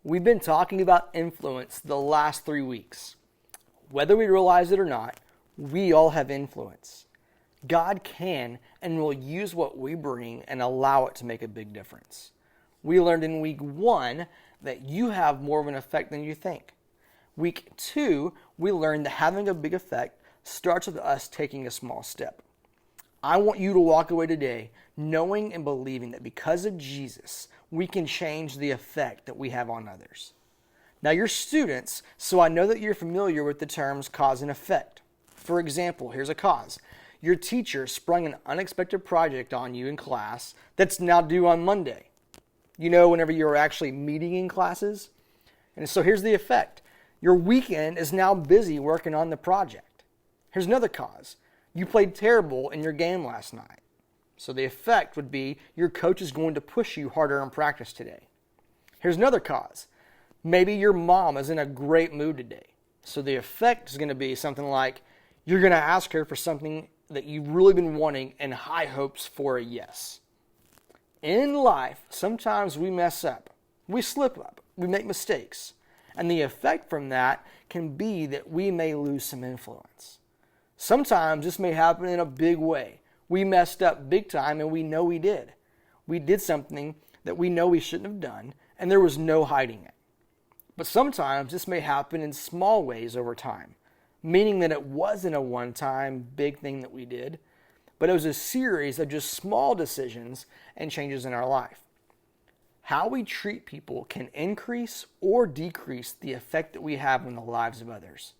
We've been talking about influence the last 3 weeks. Whether we realize it or not, we all have influence. God can and will use what we bring and allow it to make a big difference. We learned in week 1 that you have more of an effect than you think. Week 2, we learned that having a big effect starts with us taking a small step. I want you to walk away today knowing and believing that because of Jesus, we can change the effect that we have on others. Now, you're students, so I know that you're familiar with the terms cause and effect. For example, here's a cause. Your teacher sprung an unexpected project on you in class that's now due on Monday. You know, whenever you're actually meeting in classes. And so here's the effect. Your weekend is now busy working on the project. Here's another cause. You played terrible in your game last night. So the effect would be your coach is going to push you harder in practice today. Here's another cause. Maybe your mom is in a great mood today. So the effect is going to be something like you're going to ask her for something that you've really been wanting and high hopes for a yes. In life, sometimes we mess up. We slip up. We make mistakes. And the effect from that can be that we may lose some influence. Sometimes this may happen in a big way. We messed up big time and we know we did. We did something that we know we shouldn't have done and there was no hiding it. But sometimes this may happen in small ways over time, meaning that it wasn't a one-time big thing that we did, but it was a series of just small decisions and changes in our life. How we treat people can increase or decrease the effect that we have on the lives of others.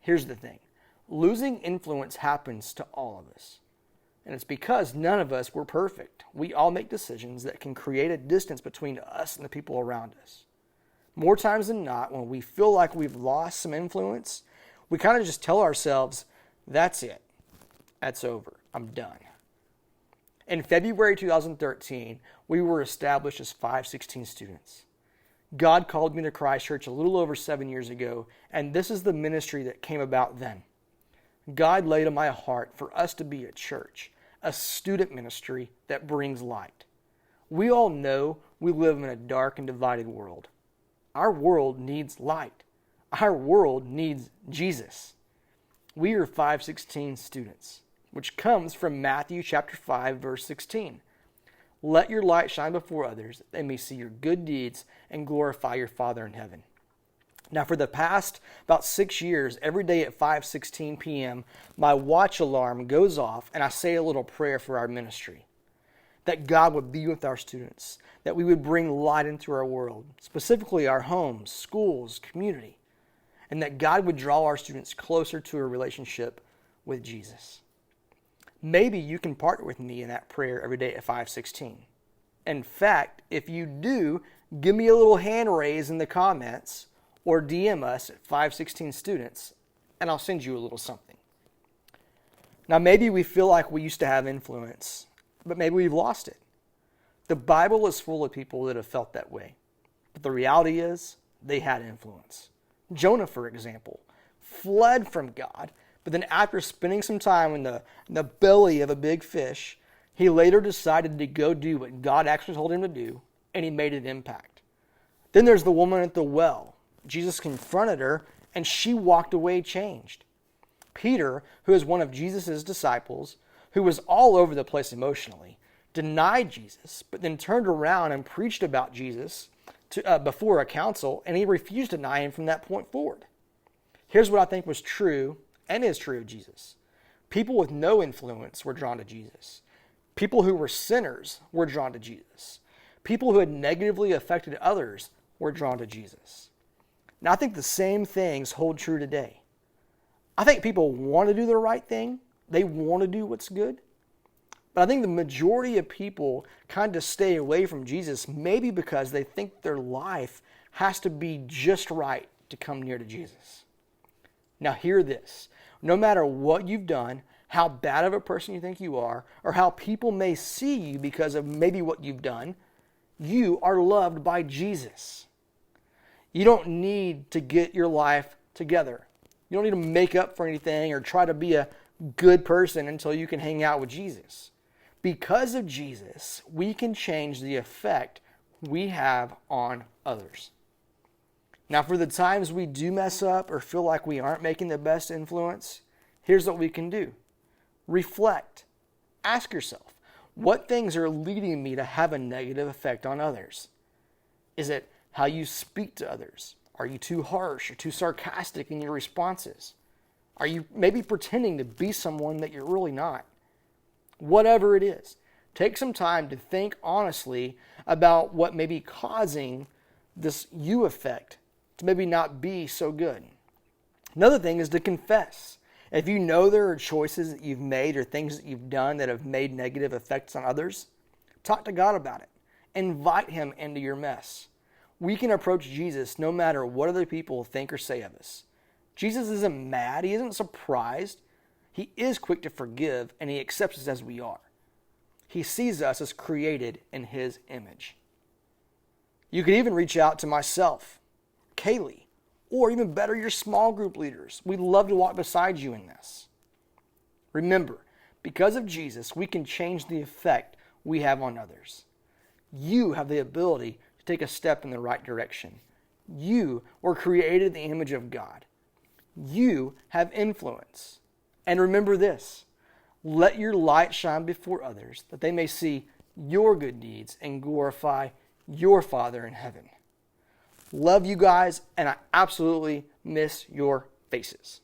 Here's the thing. Losing influence happens to all of us. And it's because none of us were perfect. We all make decisions that can create a distance between us and the people around us. More times than not, when we feel like we've lost some influence, we kind of just tell ourselves, that's it. That's over. I'm done. In February 2013, we were established as 516 students. God called me to Christ Church a little over 7 years ago, and this is the ministry that came about then. God laid on my heart for us to be a church, a student ministry that brings light. We all know we live in a dark and divided world. Our world needs light. Our world needs Jesus. We are 516 students, which comes from Matthew chapter 5, verse 16. Let your light shine before others, that they may see your good deeds and glorify your Father in heaven. Now, for the past about 6 years, every day at 5:16 p.m., my watch alarm goes off and I say a little prayer for our ministry. That God would be with our students, that we would bring light into our world, specifically our homes, schools, community, and that God would draw our students closer to a relationship with Jesus. Maybe you can partner with me in that prayer every day at 5:16. In fact, if you do, give me a little hand raise in the comments or DM us at 516 students, and I'll send you a little something. Now, maybe we feel like we used to have influence, but maybe we've lost it. The Bible is full of people that have felt that way. But the reality is, they had influence. Jonah, for example, fled from God, but then after spending some time in the belly of a big fish, he later decided to go do what God actually told him to do, and he made an impact. Then there's the woman at the well. Jesus confronted her, and she walked away changed. Peter, who is one of Jesus' disciples, who was all over the place emotionally, denied Jesus, but then turned around and preached about Jesus before a council, and he refused to deny him from that point forward. Here's what I think was true and is true of Jesus. People with no influence were drawn to Jesus. People who were sinners were drawn to Jesus. People who had negatively affected others were drawn to Jesus. Now, I think the same things hold true today. I think people want to do the right thing. They want to do what's good. But I think the majority of people kind of stay away from Jesus, maybe because they think their life has to be just right to come near to Jesus. Now, hear this. No matter what you've done, how bad of a person you think you are, or how people may see you because of maybe what you've done, you are loved by Jesus. You don't need to get your life together. You don't need to make up for anything or try to be a good person until you can hang out with Jesus. Because of Jesus, we can change the effect we have on others. Now, for the times we do mess up or feel like we aren't making the best influence, here's what we can do. Reflect. Ask yourself, what things are leading me to have a negative effect on others? Is it how you speak to others? Are you too harsh or too sarcastic in your responses? Are you maybe pretending to be someone that you're really not? Whatever it is, take some time to think honestly about what may be causing this you effect to maybe not be so good. Another thing is to confess. If you know there are choices that you've made or things that you've done that have made negative effects on others, talk to God about it. Invite Him into your mess. We can approach Jesus no matter what other people think or say of us. Jesus isn't mad. He isn't surprised. He is quick to forgive, and He accepts us as we are. He sees us as created in His image. You could even reach out to myself, Kaylee, or even better, your small group leaders. We'd love to walk beside you in this. Remember, because of Jesus, we can change the effect we have on others. You have the ability to take a step in the right direction. You were created in the image of God. You have influence. And remember this, let your light shine before others, that they may see your good deeds and glorify your Father in heaven. Love you guys, and I absolutely miss your faces.